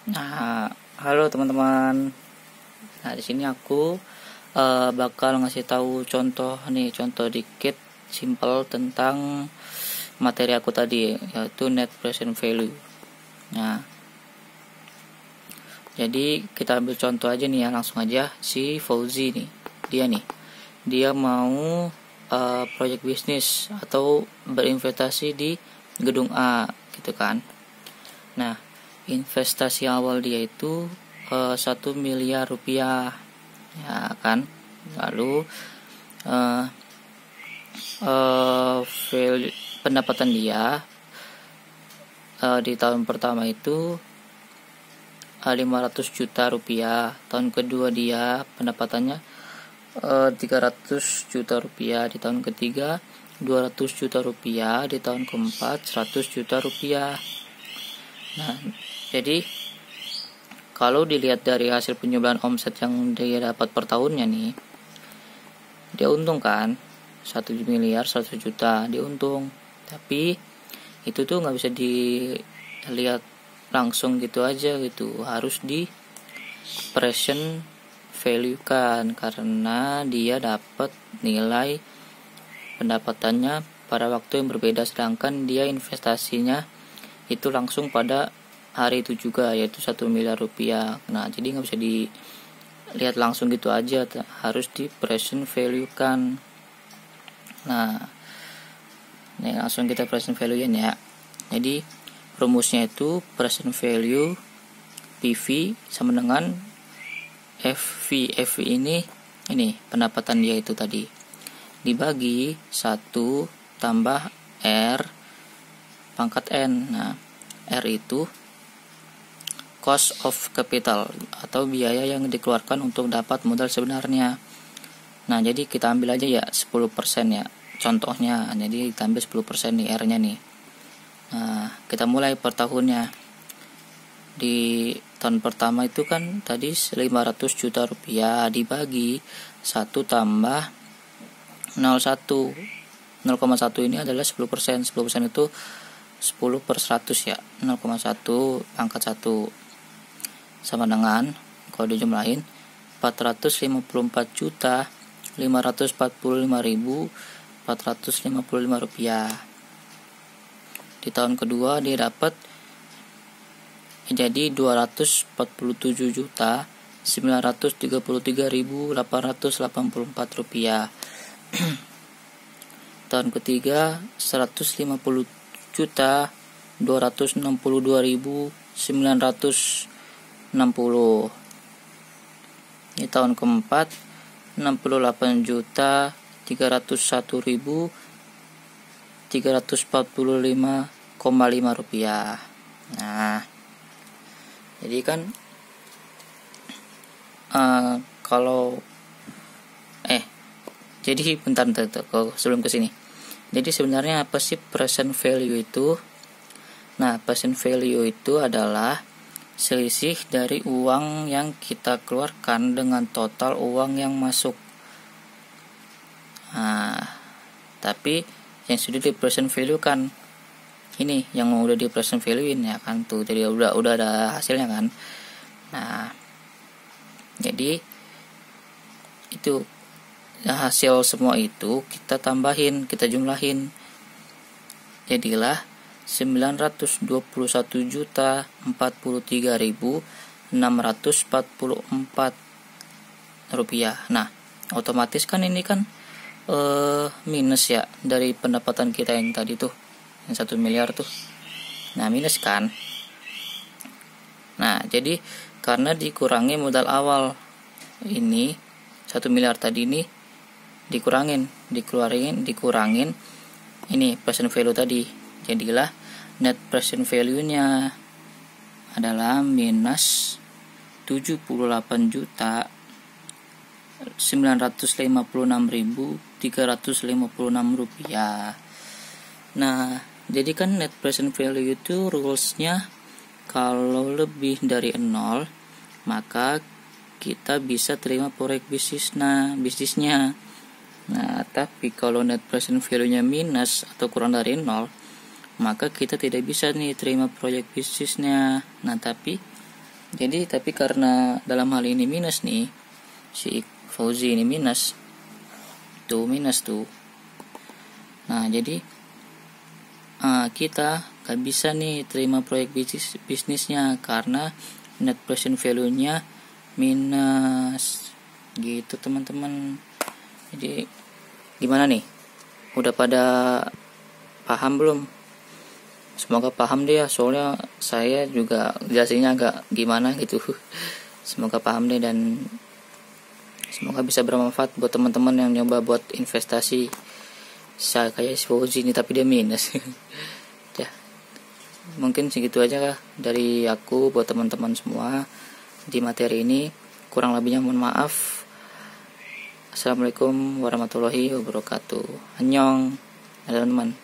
Nah, halo teman-teman. Nah, di sini aku bakal ngasih tahu contoh dikit simple tentang materi aku tadi, yaitu net present value. Nah, jadi kita ambil contoh aja nih ya, langsung aja si Fauzi nih. Dia mau proyek bisnis atau berinvestasi di gedung A gitu kan. Nah, investasi awal dia itu 1 miliar rupiah, ya kan. Lalu uh, pendapatan dia di tahun pertama itu 500 juta rupiah. Tahun kedua dia pendapatannya 300 juta rupiah. Di tahun ketiga 200 juta rupiah. Di tahun keempat 100 juta rupiah. Nah, jadi kalau dilihat dari hasil penjualan omset yang dia dapat per tahunnya nih, dia untung kan, 1 miliar 100 juta dia untung. Tapi itu tuh nggak bisa dilihat langsung gitu aja gitu, harus di present value kan, karena dia dapat nilai pendapatannya pada waktu yang berbeda, sedangkan dia investasinya itu langsung pada hari itu juga, yaitu 1 miliar rupiah. Nah, jadi nggak bisa dilihat langsung gitu aja, harus di present value kan. Nah, ini langsung kita present value ya. Jadi rumusnya itu present value PV sama dengan FV. FV ini pendapatan dia itu tadi dibagi 1 tambah R pangkat N. Nah, R itu cost of capital atau biaya yang dikeluarkan untuk dapat modal sebenarnya. Nah, jadi kita ambil aja ya 10% ya contohnya. Jadi kita ambil 10% nih R-nya nih. Nah, kita mulai per tahunnya. Di tahun pertama itu kan tadi 500 juta rupiah dibagi 1 tambah 0,1. 0,1 ini adalah 10%. 10% itu 10 per 100 ya. 0,1 pangkat 1 sama dengan, kalau dijumlahin, 454 juta 545.455 rupiah. Di tahun kedua dia dapat jadi 247 juta 933.884 rupiah. Tahun ketiga 150 juta 262.960. Di tahun keempat 68 juta 301.345,5 rupiah. Nah, jadi kan jadi bentar sebelum ke sini. Jadi sebenarnya apa sih present value itu? Nah, present value itu adalah selisih dari uang yang kita keluarkan dengan total uang yang masuk. Nah, tapi yang sudah di present value kan ini yang udah di present value-in ya kan tuh, jadi udah ada hasilnya kan. Nah, jadi itu hasil semua itu kita tambahin, kita jumlahin, jadilah 921.043.644 rupiah. Nah, otomatis kan ini kan minus ya dari pendapatan kita yang tadi tuh, yang 1 miliar tuh. Nah, minus kan. Nah, jadi karena dikurangi modal awal ini 1 miliar tadi ini dikurangin ini present value tadi. Jadilah net present value-nya adalah minus 78 juta 956.356 rupiah. Nah, jadi kan net present value itu rules-nya kalau lebih dari 0 maka kita bisa terima proyek bisnisnya. Nah, tapi kalau net present value-nya minus atau kurang dari 0 maka kita tidak bisa nih terima proyek bisnisnya. Nah, tapi Jadi tapi karena dalam hal ini minus nih, si Fauzi ini minus tuh. Nah jadi kita gak bisa nih terima proyek bisnisnya karena net present value-nya minus gitu teman-teman. Jadi gimana nih, udah pada paham belum? Semoga paham deh ya, soalnya saya juga jelasinnya agak gimana gitu. Semoga paham deh, dan semoga bisa bermanfaat buat teman-teman yang nyoba buat investasi. Saya kayak si Fauzi ini tapi dia minus. Ya, mungkin segitu aja lah dari aku buat teman-teman semua di materi ini. Kurang lebihnya mohon maaf. Assalamualaikum warahmatullahi wabarakatuh. Annyeong teman-teman.